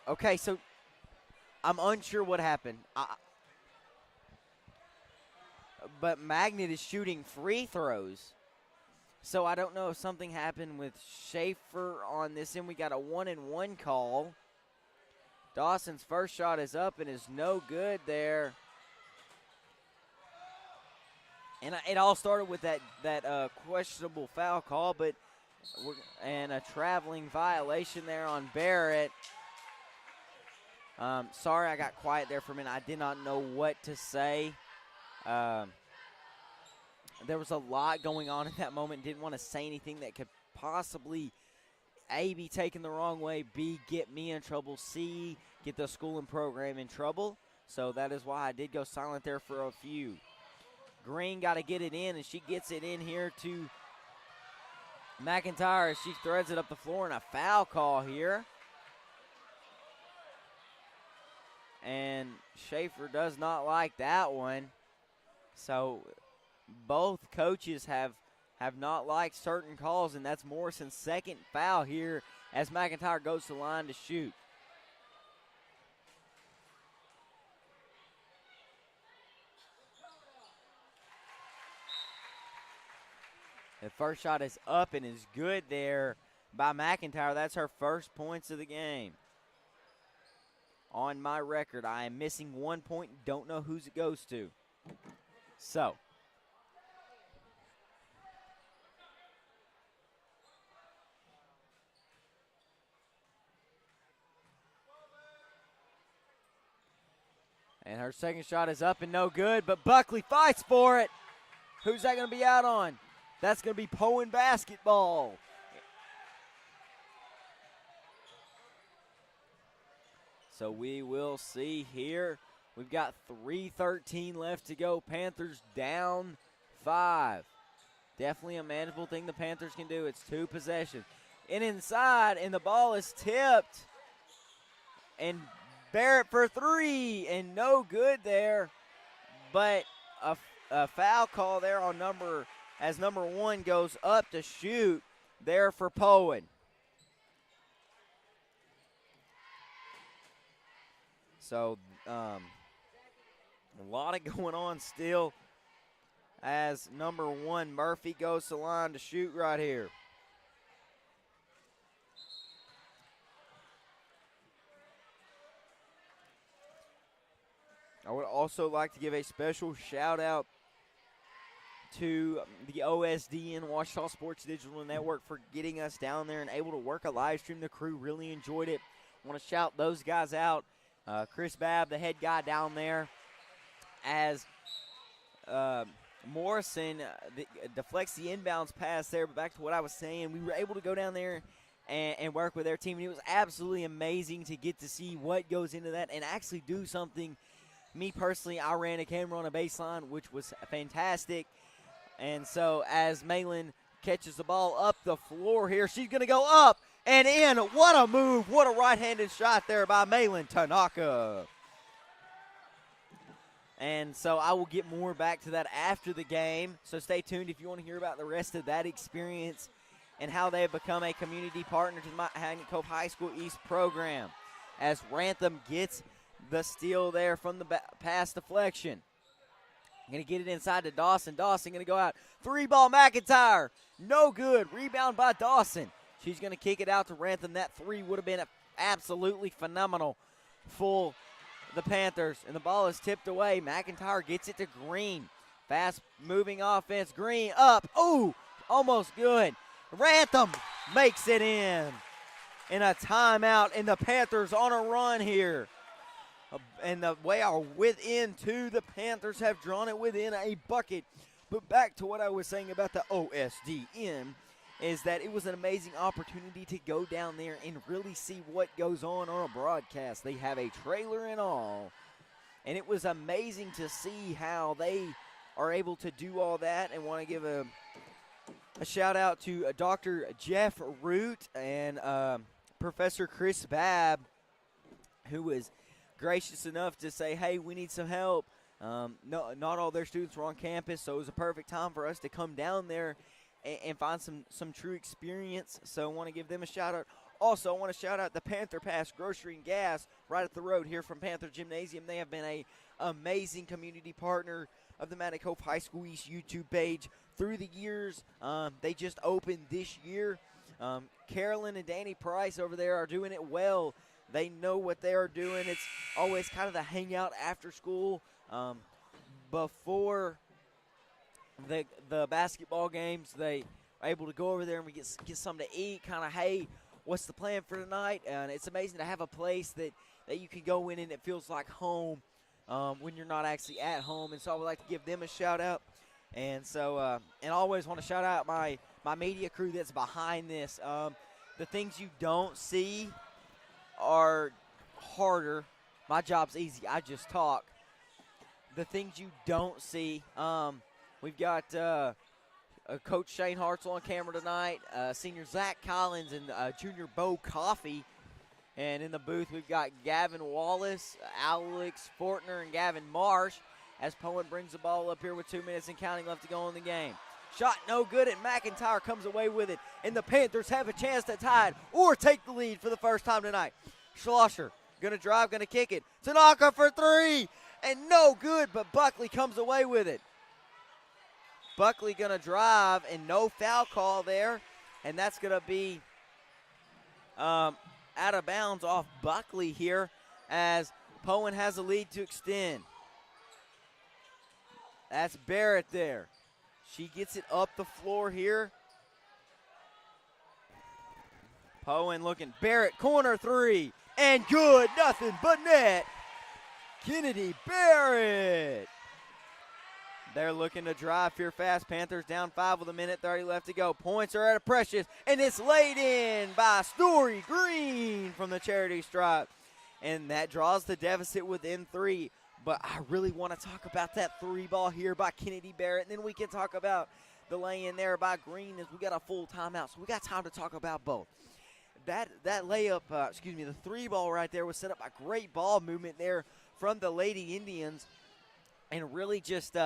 okay, so I'm unsure what happened. But Magnet is shooting free throws. So I don't know if something happened with Schaefer on this end. We got a 1-and-1 call. Dawson's first shot is up and is no good there. And it all started with that questionable foul call, and a traveling violation there on Barrett. Sorry I got quiet there for a minute. I did not know what to say. There was a lot going on in that moment. Didn't want to say anything that could possibly, A, be taken the wrong way, B, get me in trouble, C, get the school and program in trouble. So that is why I did go silent there for a few. Green got to get it in, and she gets it in here to McIntyre as she threads it up the floor, and a foul call here. And Schaefer does not like that one. So both coaches have not liked certain calls, and that's Morrison's second foul here as McIntyre goes to the line to shoot. The first shot is up and is good there by McIntyre. That's her first points of the game. On my record, I am missing 1 point. Don't know whose it goes to. So. And her second shot is up and no good, but Buckley fights for it. Who's that going to be out on? That's going to be Poyen basketball. So we will see here. We've got 3:13 left to go. Panthers down 5. Definitely a manageable thing the Panthers can do. It's 2 possessions. And inside, and the ball is tipped. And Barrett for 3, and no good there. But a foul call there on number 1 goes up to shoot there for Poyen. So a lot of going on still as number 1 Murphy goes to the line to shoot right here. I would also like to give a special shout out to the OSDN Ouachita Sports Digital Network for getting us down there and able to work a live stream. The crew really enjoyed it. I want to shout those guys out. Chris Babb, the head guy down there, as Morrison deflects the inbounds pass there. But back to what I was saying, we were able to go down there and work with their team. And it was absolutely amazing to get to see what goes into that and actually do something. Me personally, I ran a camera on a baseline, which was fantastic. And so as Malin catches the ball up the floor here, she's going to go up and in. What a move. What a right-handed shot there by Malin Tanaka. And so I will get more back to that after the game. So stay tuned if you want to hear about the rest of that experience and how they have become a community partner to the Magnet Cove High School East program. As Rantham gets the steal there from the pass deflection. Going to get it inside to Dawson. Dawson going to go out. 3-ball McIntyre. No good. Rebound by Dawson. She's going to kick it out to Rantham. That 3 would have been absolutely phenomenal for the Panthers. And the ball is tipped away. McIntyre gets it to Green. Fast moving offense. Green up. Ooh, almost good. Rantham makes it in a timeout. And the Panthers on a run here. And the way our within 2, the Panthers have drawn it within a bucket. But back to what I was saying about the OSDN is that it was an amazing opportunity to go down there and really see what goes on a broadcast. They have a trailer and all. And it was amazing to see how they are able to do all that. And want to give a shout out to Dr. Jeff Root and Professor Chris Babb, who was gracious enough to say, hey, we need some help. No, not all their students were on campus, so it was a perfect time for us to come down there and find some true experience. So I want to give them a shout-out. Also, I want to shout out the Panther Pass Grocery and Gas right up the road here from Panther Gymnasium. They have been an amazing community partner of the Magnet Cove High School East YouTube page through the years. They just opened this year. Carolyn and Danny Price over there are doing it well. They know what they are doing. It's always kind of the hangout after school before the basketball games. They are able to go over there and we get something to eat, kind of, hey, what's the plan for tonight? And it's amazing to have a place that you can go in and it feels like home when you're not actually at home. And so I would like to give them a shout-out. And so and I always want to shout out my media crew that's behind this. The things you don't see are harder. My job's easy. I just talk. The things you don't see, we've got Coach Shane Hartzell on camera tonight, Senior Zach Collins, and Junior Bo Coffey. And in the booth, we've got Gavin Wallace, Alex Fortner, and Gavin Marsh as Poyen brings the ball up here with 2 minutes and counting left to go in the game. Shot no good, and McIntyre comes away with it. And the Panthers have a chance to tie it or take the lead for the first time tonight. Schlosser going to drive, going to kick it. Tanaka for 3, and no good, but Buckley comes away with it. Buckley going to drive, and no foul call there. And that's going to be out of bounds off Buckley here as Poyen has a lead to extend. That's Barrett there. She gets it up the floor here. Poyen looking. Barrett, corner three. And good. Nothing but net. Kennedy Barrett. They're looking to drive here fast. Panthers down 5 with a minute 30 left to go. Points are at a precious. And it's laid in by Story Green from the charity stripe. And that draws the deficit within 3. But I really want to talk about that 3 ball here by Kennedy Barrett. And then we can talk about the lay-in there by Green as we got a full timeout. So we got time to talk about both. That layup, the 3 ball right there was set up by great ball movement there from the Lady Indians. And really just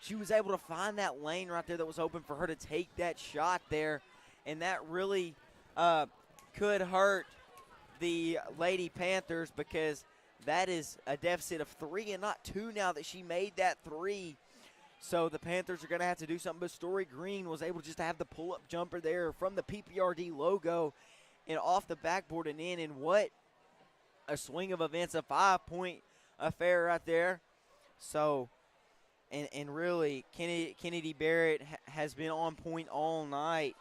she was able to find that lane right there that was open for her to take that shot there. And that really could hurt the Lady Panthers because that is a deficit of 3 and not 2 now that she made that 3. So the Panthers are going to have to do something. But Story Green was able just to have the pull-up jumper there from the PPRD logo and off the backboard and in. And what a swing of events, a 5-point affair right there. So, and really, Kennedy Barrett has been on point all night.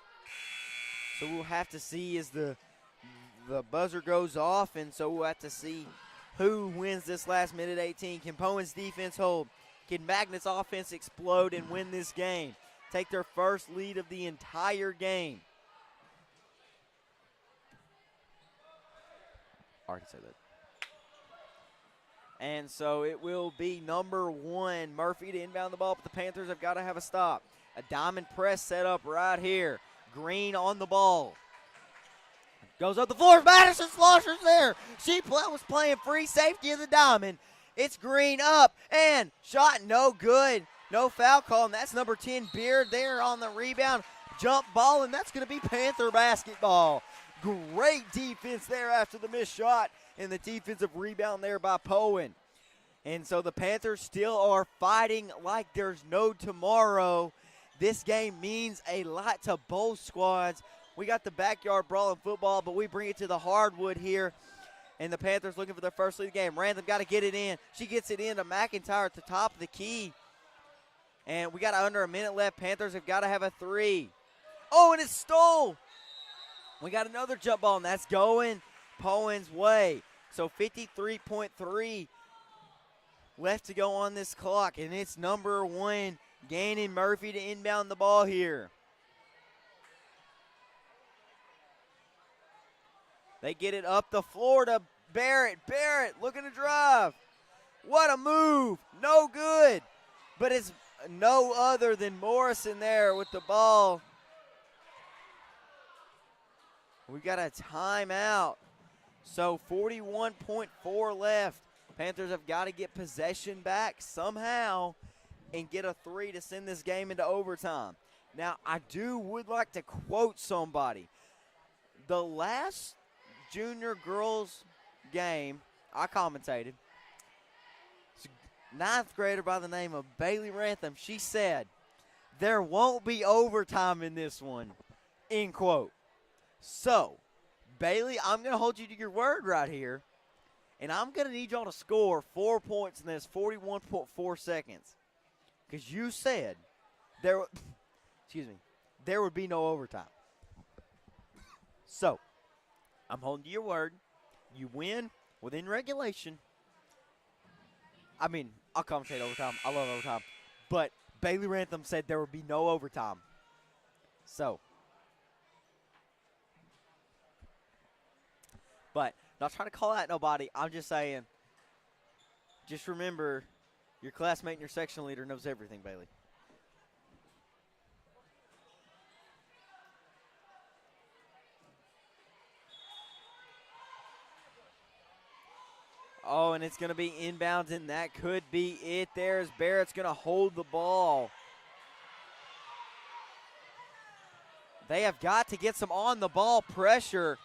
So we'll have to see as the buzzer goes off, and so we'll have to see who wins this last minute 18. Can Poyen's defense hold? Can Magnet's offense explode and win this game? Take their first lead of the entire game. I can say that. And so it will be number 1, Murphy to inbound the ball, but the Panthers have got to have a stop. A diamond press set up right here. Green on the ball. Goes up the floor. Madison Schlosser's there. She was playing free safety of the diamond. It's Green up and shot no good. No foul call, and that's number 10, Beard there on the rebound. Jump ball, and that's going to be Panther basketball. Great defense there after the missed shot and the defensive rebound there by Poyen. And so the Panthers still are fighting like there's no tomorrow. This game means a lot to both squads. We got the backyard brawl in football, but we bring it to the hardwood here. And the Panthers looking for their first lead of the game. Rantham got to get it in. She gets it in to McIntyre at the top of the key. And we got under a minute left. Panthers have got to have a 3. Oh, and it's stole. We got another jump ball, and that's going Poyen's way. So 53.3 left to go on this clock, and it's number 1, Gannon Murphy to inbound the ball here. They get it up the floor to Barrett. Barrett looking to drive. What a move. No good. But it's no other than Morrison there with the ball. We got a timeout. So 41.4 left. Panthers have got to get possession back somehow and get a 3 to send this game into overtime. Now, I would like to quote somebody. The last junior girls game I commentated, it's a 9th grader by the name of Bailey Rantham. She said, "There won't be overtime in this one," end quote. So, Bailey, I'm going to hold you to your word right here, and I'm going to need y'all to score 4 points in this 41.4 seconds, because you said there would be no overtime. So, I'm holding to your word. You win within regulation. I mean, I'll commentate overtime. I love overtime. But Bailey Rantham said there would be no overtime. So, but not trying to call out nobody. I'm just saying, just remember, your classmate and your section leader knows everything, Bailey. Oh, and it's going to be inbounds, and that could be it there as Barrett's going to hold the ball. They have got to get some on-the-ball pressure.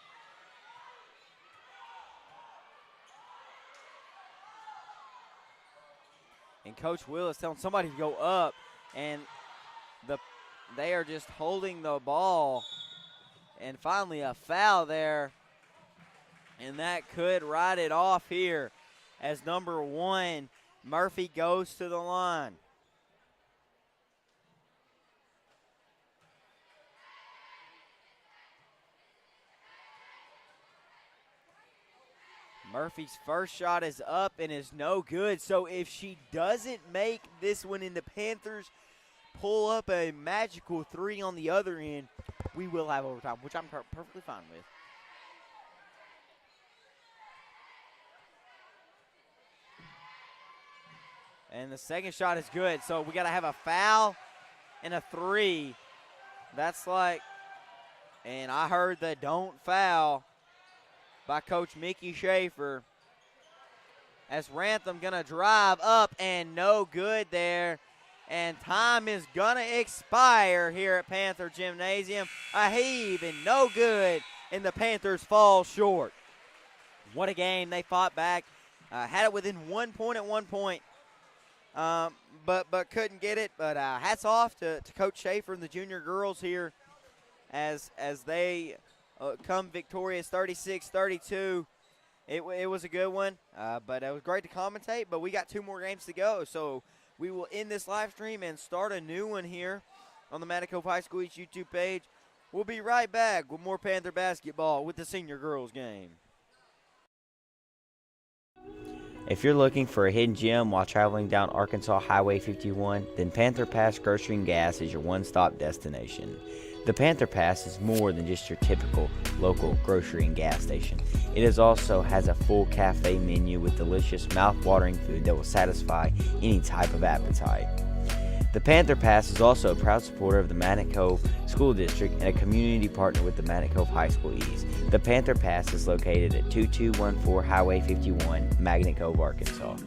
And Coach Willis telling somebody to go up, and they are just holding the ball. And finally a foul there And that could ride it off here as number 1, Murphy, goes to the line. Murphy's first shot is up and is no good. So if she doesn't make this one in, the Panthers pull up a magical 3 on the other end, we will have overtime, which I'm perfectly fine with. And the second shot is good. So we got to have a foul and a 3. That's like, and I heard the don't foul by Coach Mickey Schaefer. As Rantham going to drive up and no good there. And time is going to expire here at Panther Gymnasium. A heave and no good, and the Panthers fall short. What a game. They fought back. Had it within 1 point at one point. But couldn't get it. But hats off to Coach Schaefer and the junior girls here as they come victorious 36-32. It was a good one, but it was great to commentate. But we got 2 more games to go, so we will end this live stream and start a new one here on the Matt Cove High School East YouTube page. We'll be right back with more Panther basketball with the senior girls game. If you're looking for a hidden gem while traveling down Arkansas Highway 51, then Panther Pass Grocery and Gas is your one-stop destination. The Panther Pass is more than just your typical local grocery and gas station. It also has a full cafe menu with delicious, mouth-watering food that will satisfy any type of appetite. The Panther Pass is also a proud supporter of the Matt Cove School District and a community partner with the Matt Cove High School East. The Panther Pass is located at 2214 Highway 51, Magnet Cove, Arkansas.